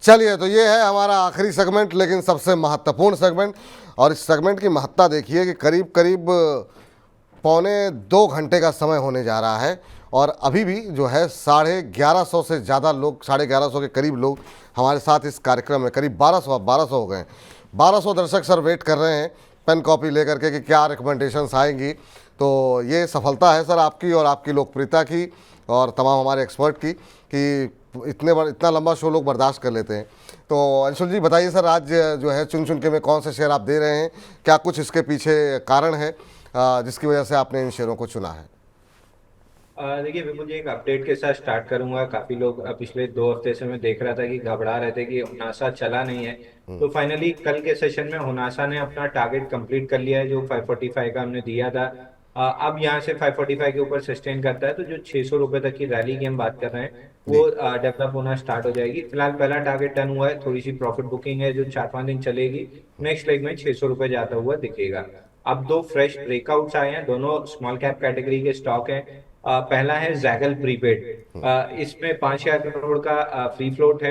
चलिए, तो ये है हमारा आखिरी सेगमेंट, लेकिन सबसे महत्वपूर्ण सेगमेंट। और इस सेगमेंट की महत्ता देखिए कि करीब करीब पौने 2 घंटे का समय होने जा रहा है, और अभी भी जो है 1150 से ज़्यादा लोग, 1150 के करीब लोग हमारे साथ इस कार्यक्रम में, करीब 1200 हो गए। 1200 दर्शक सर वेट कर रहे हैं पेन कॉपी लेकर के कि क्या रिकमेंडेशंस आएंगी। तो ये सफलता है सर आपकी और आपकी लोकप्रियता की और तमाम हमारे एक्सपर्ट की कि इतना लंबा शो लोग बर्दाश्त कर लेते हैं। तो अंशुल जी बताइए सर, आज जो है चुन चुन के में कौन से शेयर आप दे रहे हैं, क्या कुछ इसके पीछे कारण है जिसकी वजह से आपने इन शेयरों को चुना है? देखिए, विपुल जी, एक अपडेट के साथ स्टार्ट करूंगा। काफी लोग पिछले 2 हफ्ते से मैं देख रहा था कि घबरा रहे थे कि होनासा चला नहीं है। तो फाइनली कल के सेशन में होनासा ने अपना टारगेट कंप्लीट कर लिया है, जो 545 का हमने दिया था। अब यहाँ से 545 के ऊपर सस्टेन करता है तो जो 600 रुपए तक की रैली की हम बात कर रहे हैं जी। वो डेवलप होना स्टार्ट हो जाएगी। फिलहाल पहला टारगेट डन हुआ है, थोड़ी सी प्रॉफिट बुकिंग है जो 4-5 दिन चलेगी। नेक्स्ट लेग में 600 रुपए जाता हुआ दिखेगा। अब दो फ्रेश ब्रेकआउट्स आए हैं, दोनों स्मॉल कैप कैटेगरी के स्टॉक हैं। पहला है जैगल प्रीपेड। इसमें 5,000 करोड़ का फ्री फ्लोट है,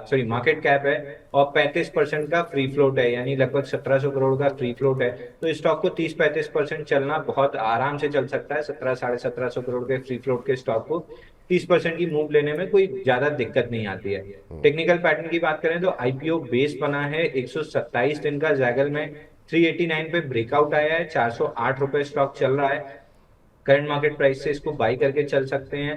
सॉरी मार्केट कैप है, और 35% का फ्री फ्लोट है, यानी लगभग 1,700 करोड़ का फ्री फ्लोट है। तो इस स्टॉक को 30-35% चलना बहुत आराम से चल सकता है। 1700-1750 करोड़ के फ्री फ्लोट के स्टॉक को 30% की मूव लेने में कोई ज्यादा दिक्कत नहीं आती है। टेक्निकल पैटर्न की बात करें तो आईपीओ बेस बना है 127 दिन का। जैगल में 389 पे ब्रेकआउट आया है, 408 रुपए स्टॉक चल रहा है। करंट मार्केट प्राइस से इसको बाई करके चल सकते हैं।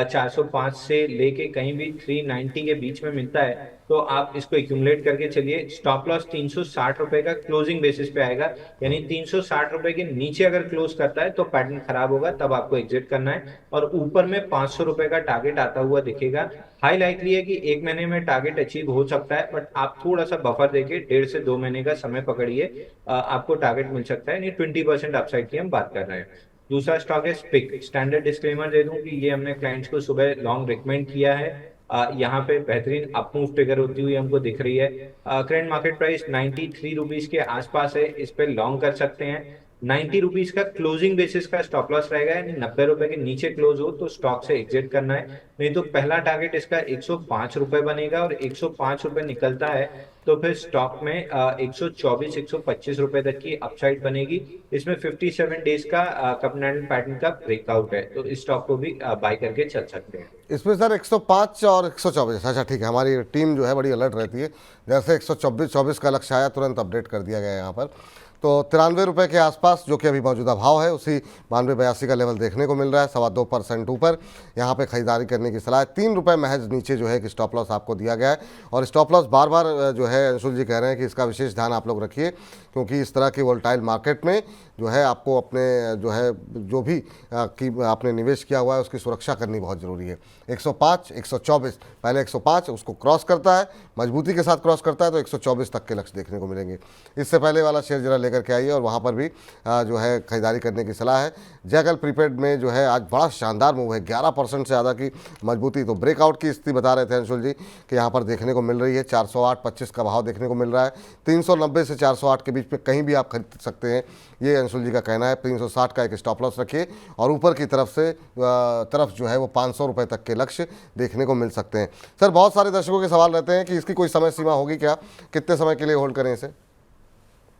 405 से लेके कहीं भी 390 के बीच में मिलता है तो आप इसको एक्यूमुलेट करके चलिए। स्टॉप लॉस 360 रुपए का क्लोजिंग बेसिस पे आएगा, यानी 360 रुपए के नीचे अगर क्लोज करता है तो पैटर्न खराब होगा, तब आपको एग्जिट करना है। और ऊपर में 500 रुपए का टारगेट आता हुआ दिखेगा। हाई लाइकली है कि 1 महीने में टारगेट अचीव हो सकता है, बट आप थोड़ा सा बफर देके 1.5 से 2 महीने का समय पकड़िए, आपको टारगेट मिल सकता है। यानी 20% अपसाइड की हम बात कर रहे हैं। दूसरा स्टॉक है स्पिक। स्टैंडर्ड डिस्क्लेमर दे दूं कि ये हमने क्लाइंट्स को सुबह लॉन्ग रिकमेंड किया है। यहाँ पे बेहतरीन अपमूव फिगर होती हुई हमको दिख रही है। करंट मार्केट प्राइस 93 रुपीज के आसपास है, इस पे लॉन्ग कर सकते हैं। 90 रुपीज का क्लोजिंग बेसिस का स्टॉप लॉस रहेगा, यानी 90 रुपए के नीचे क्लोज हो तो स्टॉक से एग्जिट करना है। नहीं तो पहला टारगेट इसका 105 रुपए बनेगा, और 105 रुपए निकलता है तो फिर स्टॉक में 124-125 रुपए तक की अपसाइड बनेगी। इसमें 57 डेज का कपनल पैटर्न का ब्रेकआउट है, तो इस स्टॉक को भी बाय करके चल सकते हैं। इसमें सर 105 और 124, अच्छा ठीक है, हमारी टीम जो है बड़ी अलर्ट रहती है। जैसे 124 का लक्ष्य आया तुरंत अपडेट कर दिया गया है यहाँ पर। तो 93 रुपये के आसपास जो कि अभी मौजूदा भाव है, उसी 92-82 का लेवल देखने को मिल रहा है, 2.25% ऊपर यहाँ पे खरीदारी करने की सलाह है। 3 रुपये महज नीचे जो है कि स्टॉप लॉस आपको दिया गया है। और स्टॉप लॉस बार बार जो है अंशुल जी कह रहे हैं कि इसका विशेष ध्यान आप लोग रखिए, क्योंकि इस तरह की वोलेटाइल मार्केट में जो है आपको अपने जो है जो भी की आपने निवेश किया हुआ है उसकी सुरक्षा करनी बहुत ज़रूरी है। 105, 124, पहले 105 उसको क्रॉस करता है, मजबूती के साथ क्रॉस करता है तो 124 तक के लक्ष्य देखने को मिलेंगे। इससे पहले वाला शेयर जरा लेकर के आइए और वहाँ पर भी जो है खरीदारी करने की सलाह है। जैगल प्रीपेड में जो है आज बड़ा शानदार मूव है, 11% से ज़्यादा की मजबूती। तो ब्रेकआउट की स्थिति बता रहे थे अंशुल जी कि यहाँ पर देखने को मिल रही है। 408.25 का भाव देखने को मिल रहा है। 390 से 408 के बीच में कहीं भी आप खरीद सकते हैं, ये अंशुल जी का कहना है। 360 का एक स्टॉप लॉस रखिए और ऊपर की तरफ जो है वो 500 रुपये तक के लक्ष्य देखने को मिल सकते हैं। सर, बहुत सारे दर्शकों के सवाल रहते हैं कि इसकी कोई समय सीमा होगी क्या, कितने समय के लिए होल्ड करें इसे?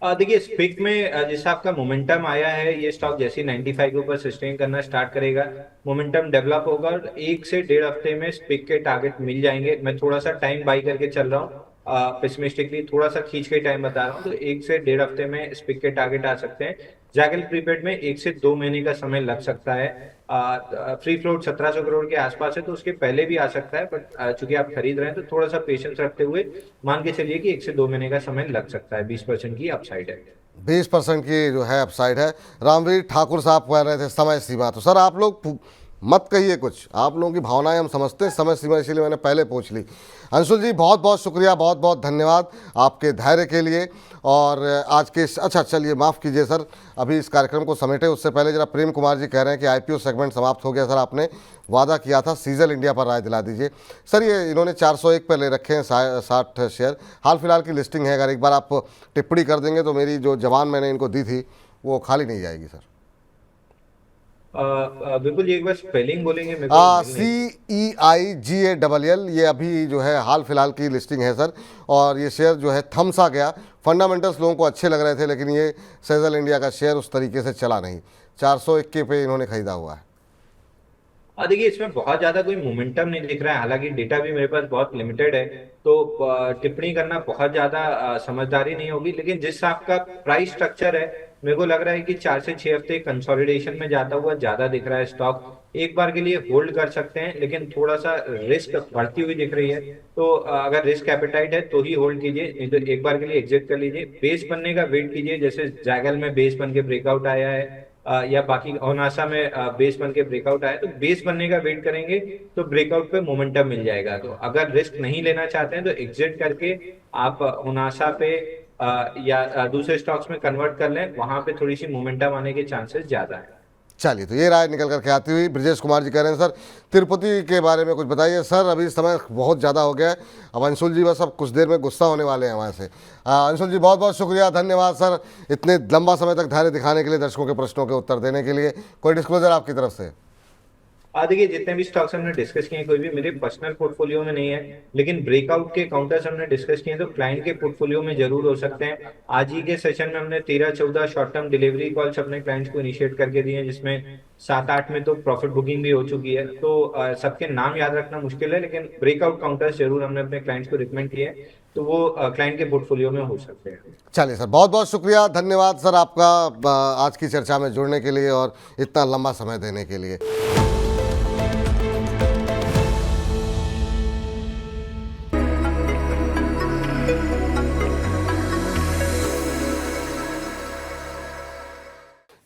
देखिए, स्पिक में जैसा आपका मोमेंटम आया है, ये स्टॉक जैसे 95 के ऊपर सस्टेन करना स्टार्ट करेगा, मोमेंटम डेवलप होगा और 1 से 1.5 हफ्ते में स्पिक के टारगेट मिल जाएंगे। मैं थोड़ा सा टाइम बाई करके चल रहा हूँ, पेसिमिस्टिकली थोड़ा सा खींच के टाइम बता रहा हूँ, तो 1 से 1.5 हफ्ते में स्पिक के टारगेट आ सकते हैं। जैगल प्रीपेड में 1 से 2 महीने का समय लग सकता है। फ्री फ्लोट 1,700 करोड़ के आसपास है, तो उसके पहले भी आ सकता है, बट चूंकि आप खरीद रहे हैं तो थोड़ा सा पेशेंस रखते हुए मान के चलिए कि 1 से 2 महीने का समय लग सकता है। 20% की अपसाइड है। 20% की जो है अपसाइड है। रामवीर ठाकुर साहब कह रहे थे समय सीमा, तो सर आप लोग मत कहिए कुछ, आप लोगों की भावनाएं हम समझते हैं, समय सीमा इसीलिए मैंने पहले पूछ ली। अंशुल जी बहुत बहुत शुक्रिया, बहुत बहुत धन्यवाद आपके धैर्य के लिए। और आज के अच्छा चलिए माफ़ कीजिए सर, अभी इस कार्यक्रम को समेटे उससे पहले जरा प्रेम कुमार जी कह रहे हैं कि आईपीओ सेगमेंट समाप्त हो गया सर, आपने वादा किया था सीजल इंडिया पर राय दिला दीजिए। सर ये इन्होंने 401 पर ले रखे हैं 60 शेयर, हाल फिलहाल की लिस्टिंग है, अगर एक बार आप टिप्पणी कर देंगे तो मेरी जो जवान मैंने इनको दी थी वो खाली नहीं जाएगी सर। बिल्कुल, ये एक बार स्पेलिंग बोलेंगे, मेरे को मिल नहीं। CEIGALL, ये अभी जो है हाल फिलहाल की लिस्टिंग है सर। और ये शेयर जो है थमसा गया। फंडामेंटल्स लोगों को अच्छे लग रहे थे, लेकिन ये सेजल इंडिया का शेयर उस तरीके से चला नहीं। 401 पे इन्होंने खरीदा हुआ है। देखिए, इसमें बहुत ज्यादा कोई मोमेंटम नहीं दिख रहा है, हालांकि डेटा भी मेरे पास बहुत लिमिटेड है, तो टिप्पणी करना बहुत ज्यादा समझदारी नहीं होगी। लेकिन जिस आपका प्राइस स्ट्रक्चर है, मेरे को लग रहा है कि 4 से 6 हफ्ते कंसोलिडेशन में जाता हुआ ज्यादा दिख रहा है स्टॉक। एक बार के लिए होल्ड कर सकते हैं, लेकिन थोड़ा सा रिस्क बढ़ती हुई दिख रही है, तो अगर रिस्क एपेटाइट है तो ही होल्ड कीजिए, नहीं तो एक बार के लिए एग्जिट कर लीजिए। बेस बनने का वेट कीजिए, जैसे जैगल में बेस बन के ब्रेकआउट आया है, या बाकी ओनासा में बेस बन के ब्रेकआउट आया, तो बेस बनने का वेट करेंगे तो ब्रेकआउट पे मोमेंटम मिल जाएगा। तो अगर रिस्क नहीं लेना चाहते हैं तो एग्जिट करके आप ओनासा पे या दूसरे स्टॉक्स में कन्वर्ट कर लें, वहां पे थोड़ी सी मोमेंटम आने के चांसेस ज्यादा है। चलिए, तो ये राय निकल करके आती हुई ब्रजेश कुमार जी कह रहे हैं सर तिरुपति के बारे में कुछ बताइए। सर अभी समय बहुत ज़्यादा हो गया है, अब अंशुल जी बस अब कुछ देर में गुस्सा होने वाले हैं वहाँ से। अंशुल जी बहुत बहुत शुक्रिया, धन्यवाद सर इतने लंबा समय तक धैर्य दिखाने के लिए, दर्शकों के प्रश्नों के उत्तर देने के लिए। कोई डिस्क्लोजर आपकी तरफ से? देखिए, जितने भी स्टॉक्स हमने डिस्कस किए कोई भी मेरे पर्सनल पोर्टफोलियो में नहीं है, लेकिन ब्रेकआउट के काउंटर्स हमने डिस्कस किए तो क्लाइंट के पोर्टफोलियो में जरूर हो सकते हैं। आज ही के सेशन में हमने 13-14 शॉर्ट टर्म डिलीवरी कॉल्स अपने क्लाइंट्स को इनिशिएट करके दिए हैं, जिसमें 7-8 में तो प्रॉफिट बुकिंग भी हो चुकी है। तो सबके नाम याद रखना मुश्किल है, लेकिन ब्रेकआउट काउंटर्स जरूर हमने अपने क्लाइंट्स को रिकमेंड किए हैं, तो वो क्लाइंट के पोर्टफोलियो में हो सकते हैं। चलिए सर, बहुत बहुत शुक्रिया, धन्यवाद सर आपका आज की चर्चा में जुड़ने के लिए और इतना लंबा समय देने के लिए।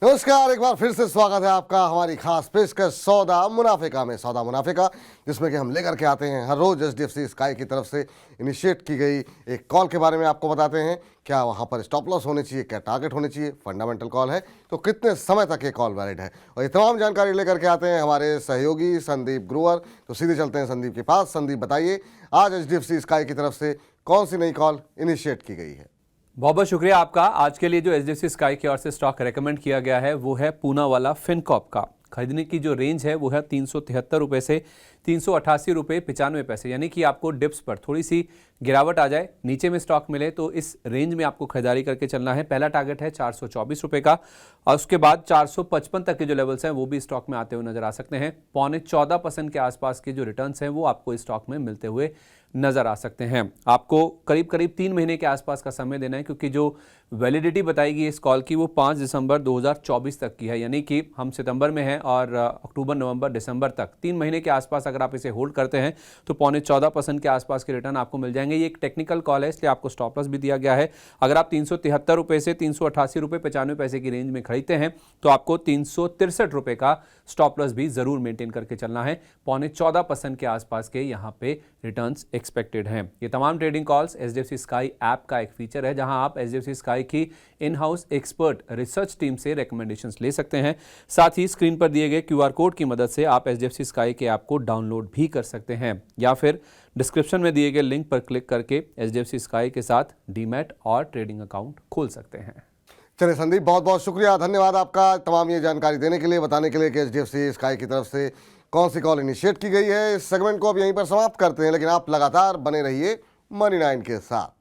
नमस्कार, एक बार फिर से स्वागत है आपका हमारी खास पेशकश सौदा मुनाफे में। सौदा मुनाफे का, जिसमें कि हम लेकर के आते हैं हर रोज HDFC स्काई की तरफ से इनिशिएट की गई एक कॉल के बारे में आपको बताते हैं। क्या वहां पर स्टॉप लॉस होने चाहिए, क्या टारगेट होने चाहिए, फंडामेंटल कॉल है तो कितने समय तक ये कॉल वैलिड है, और ये तमाम जानकारी लेकर के आते हैं हमारे सहयोगी संदीप ग्रोवर। तो सीधे चलते हैं संदीप के पास। संदीप बताइए, आज HDFC स्काई की तरफ से कौन सी नई कॉल इनिशिएट की गई है? बहुत बहुत शुक्रिया आपका। आज के लिए जो HDFC स्काई की ओर से स्टॉक रेकमेंड किया गया है वो है पूना वाला फिनकॉर्प का। खरीदने की जो रेंज है वो है 373 रुपये से 388 रुपये 95 पैसे, यानी कि आपको डिप्स पर थोड़ी सी गिरावट आ जाए, नीचे में स्टॉक मिले तो इस रेंज में आपको खरीदारी करके चलना है। पहला टारगेट है 424 रुपये का, और उसके बाद 455 तक के जो लेवल्स हैं वो भी स्टॉक में आते हुए नजर आ सकते हैं। 14.25% के आसपास के जो रिटर्न्स हैं वो आपको इस स्टॉक में मिलते हुए नजर आ सकते हैं। आपको करीब करीब 3 महीने के आसपास का समय देना है, क्योंकि जो वैलिडिटी बताएगी इस कॉल की वो 5 दिसंबर 2024 तक की है, यानी कि हम सितंबर में हैं और अक्टूबर, नवंबर, दिसंबर तक 3 महीने के आसपास अगर आप इसे होल्ड करते हैं तो 14.25% के आसपास के रिटर्न आपको मिल जाएंगे। ये एक टेक्निकल कॉल है, इसलिए आपको स्टॉप लॉस भी दिया गया है। अगर आप 373 रुपये से 388 रुपये 95 पैसे की रेंज में खरीदते हैं तो आपको 363 रुपये का स्टॉप लॉस भी जरूर मेंटेन करके चलना है। 14.25% के आसपास के यहाँ पे रिटर्न्स एक्सपेक्टेड हैं। ये तमाम trading calls HDFC sky app का एक फीचर है, जहां आप HDFC स्काई की in house expert research team से रिकमेंडेशंस ले सकते हैं। साथ ही स्क्रीन पर दिए गए QR कोड की मदद से आप HDFC स्काई के ऐप को डाउनलोड भी कर सकते हैं, या फिर डिस्क्रिप्शन में दिए गए लिंक पर क्लिक करके HDFC स्काई के साथ डीमैट और ट्रेडिंग अकाउंट खोल सकते हैं। चलिए संदीप, बहुत बहुत शुक्रिया, धन्यवाद आपका तमाम ये जानकारी देने के लिए, बताने के लिए कि HDFC स्काई की तरफ से कौन सी कॉल इनिशिएट की गई है। इस सेगमेंट को अब यहीं पर समाप्त करते हैं, लेकिन आप लगातार बने रहिए मनी 9 के साथ।